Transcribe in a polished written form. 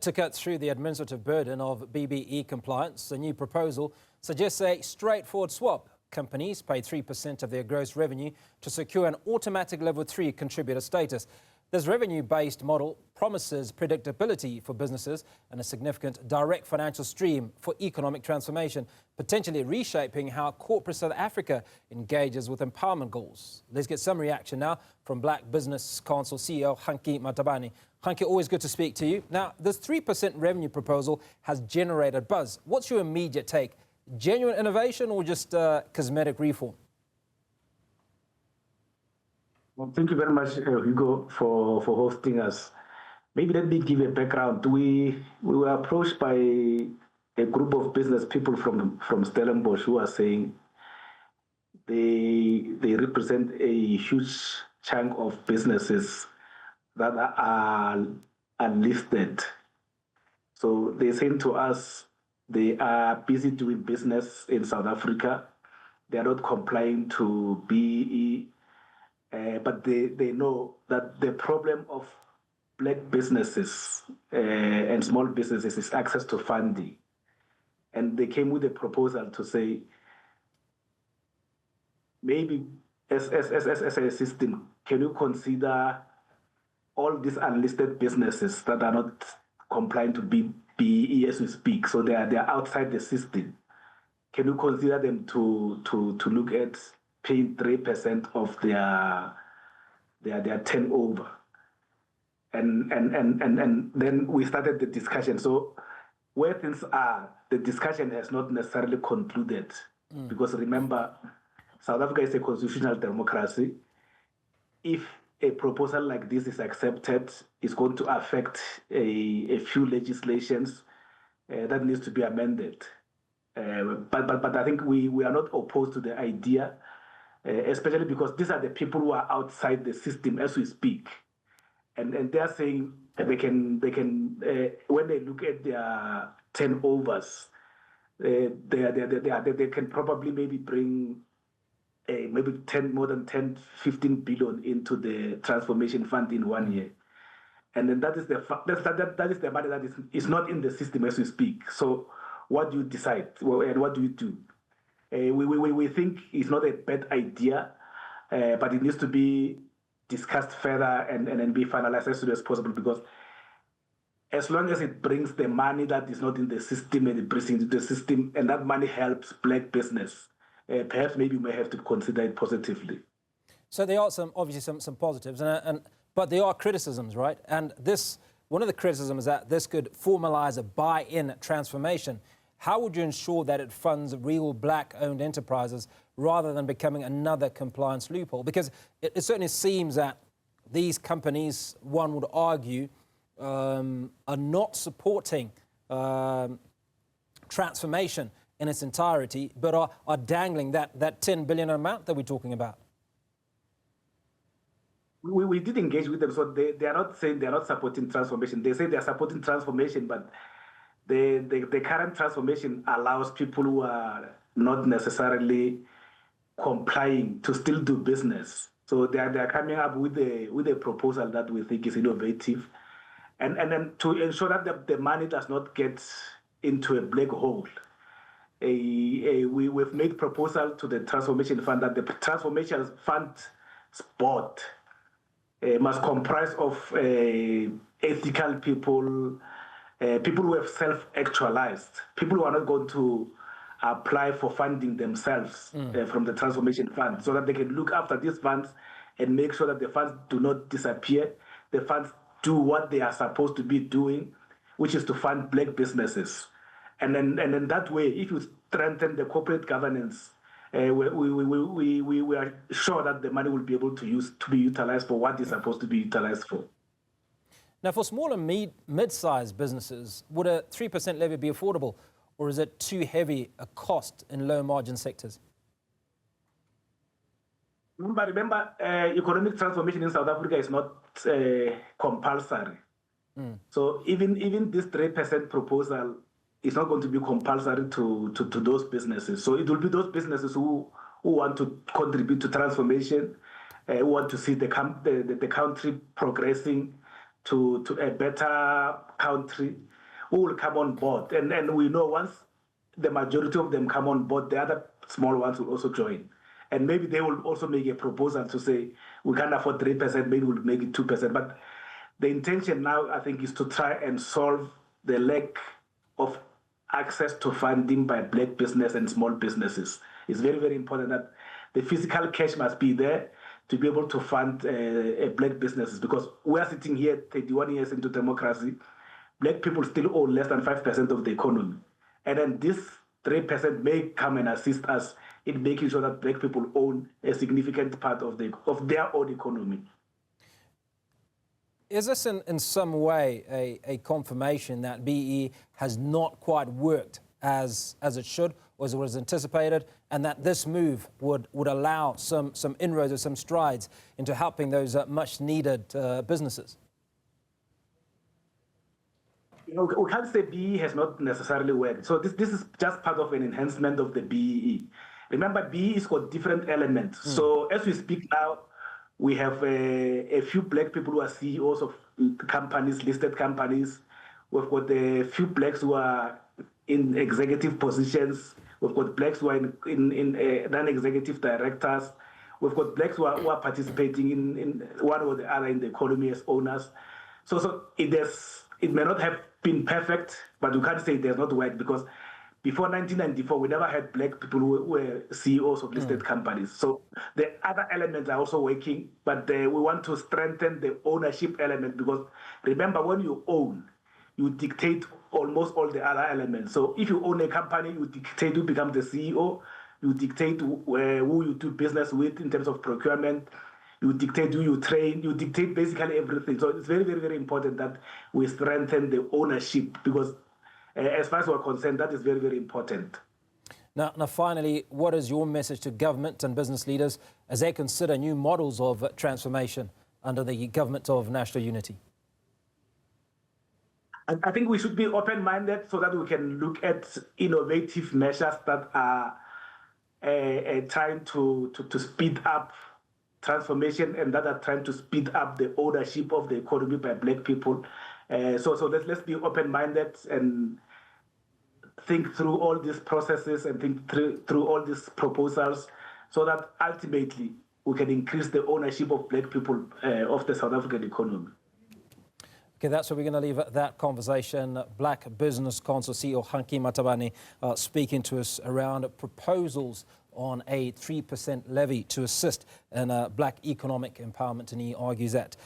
To cut through the administrative burden of BBBEE compliance, the new proposal suggests a straightforward swap. Companies pay 3% of their gross revenue to secure an automatic Level 3 contributor status. This revenue-based model promises predictability for businesses and a significant direct financial stream for economic transformation, potentially reshaping how corporate South Africa engages with empowerment goals. Let's get some reaction now from Black Business Council CEO Kganki Matabane. Kganki, always good to speak to you. Now, this 3% revenue proposal has generated buzz. What's your immediate take? Genuine innovation or just cosmetic reform? Well, thank you very much, Hugo, for hosting us. Maybe let me give a background. We were approached by a group of business people from Stellenbosch who are saying they represent a huge chunk of businesses that are unlisted. So they're saying to us they are busy doing business in South Africa. They are not complying to BBBEE. But they know that the problem of Black businesses and small businesses is access to funding. And they came with a proposal to say, maybe as a system, can you consider all these unlisted businesses that are not complying to BBBEE as we speak, so they are outside the system. Can you consider them to look at paying 3% of their turnover, and then we started the discussion. So where things are, the discussion has not necessarily concluded, because remember, South Africa is a constitutional democracy. If a proposal like this is accepted, it's going to affect a few legislations that needs to be amended. But I think we are not opposed to the idea. Especially because these are the people who are outside the system as we speak, and they are saying they can when they look at their turnovers, they can probably maybe bring maybe more than 10-15 billion into the transformation fund in 1 year, and then that is the money that is not in the system as we speak. So what do you decide, and what do you do? We think it's not a bad idea, but it needs to be discussed further and be finalized as soon as possible, because as long as it brings the money that is not in the system and it brings into the system, and that money helps Black business, perhaps maybe we may have to consider it positively. So there are obviously some positives, but there are criticisms, right? And one of the criticisms is that this could formalize a buy-in transformation. How would you ensure that it funds real Black-owned enterprises rather than becoming another compliance loophole? Because it certainly seems that these companies, one would argue, are not supporting transformation in its entirety, but are dangling that 10 billion amount that we're talking about. We did engage with them, so they are not saying they are not supporting transformation. They say they are supporting transformation, but the current transformation allows people who are not necessarily complying to still do business. So they are coming up with a proposal that we think is innovative, and then to ensure that the money does not get into a black hole. We've made proposal to the transformation fund that the transformation fund board must comprise of ethical people. People who have self-actualized, people who are not going to apply for funding themselves from the transformation fund, so that they can look after these funds and make sure that the funds do not disappear. The funds do what they are supposed to be doing, which is to fund Black businesses. And then that way, if you strengthen the corporate governance, we are sure that the money will be able to be utilized for what it's supposed to be utilized for. Now, for small and mid-sized businesses, would a 3% levy be affordable, or is it too heavy a cost in low-margin sectors? Remember, economic transformation in South Africa is not compulsory. So even this 3% proposal is not going to be compulsory to those businesses. So it will be those businesses who want to contribute to transformation, who want to see the country progressing, to a better country who will come on board. And we know once the majority of them come on board, the other small ones will also join. And maybe they will also make a proposal to say, we can't afford 3%, maybe we'll make it 2%. But the intention now, I think, is to try and solve the lack of access to funding by black business and small businesses. It's very, very important that the physical cash must be there to be able to fund black businesses, because we are sitting here 31 years into democracy. Black people still own less than 5% of the economy. And then this 3% may come and assist us in making sure that black people own a significant part of their own economy. Is this in some way a confirmation that BEE has not quite worked as it should, or as it was anticipated, and that this move would allow some inroads or some strides into helping those much needed businesses? You know, we can't say BEE has not necessarily worked. So this is just part of an enhancement of the BEE. Remember, BEE has got different elements. So as we speak now, we have a few black people who are CEOs of companies, listed companies. We've got a few blacks who are in executive positions. We've got blacks who are in non-executive directors. We've got blacks who are participating in one or the other in the economy as owners. So it may not have been perfect, but you can't say it has not worked, because before 1994, we never had black people who were CEOs of listed companies. So the other elements are also working, but we want to strengthen the ownership element, because remember, when you own, you dictate almost all the other elements. So if you own a company, you dictate who becomes the CEO, you dictate who you do business with in terms of procurement, you dictate who you train, you dictate basically everything. So it's very, very, very important that we strengthen the ownership, because as far as we're concerned, that is very, very important. Now, finally, what is your message to government and business leaders as they consider new models of transformation under the government of national unity? I think we should be open-minded so that we can look at innovative measures that are trying to speed up transformation, and that are trying to speed up the ownership of the economy by black people. So let's be open-minded and think through all these processes and think through all these proposals, so that ultimately we can increase the ownership of black people of the South African economy. Okay, that's where we're going to leave that conversation. Black Business Council CEO Kganki Matabane speaking to us around proposals on a 3% levy to assist in black economic empowerment, and he argues that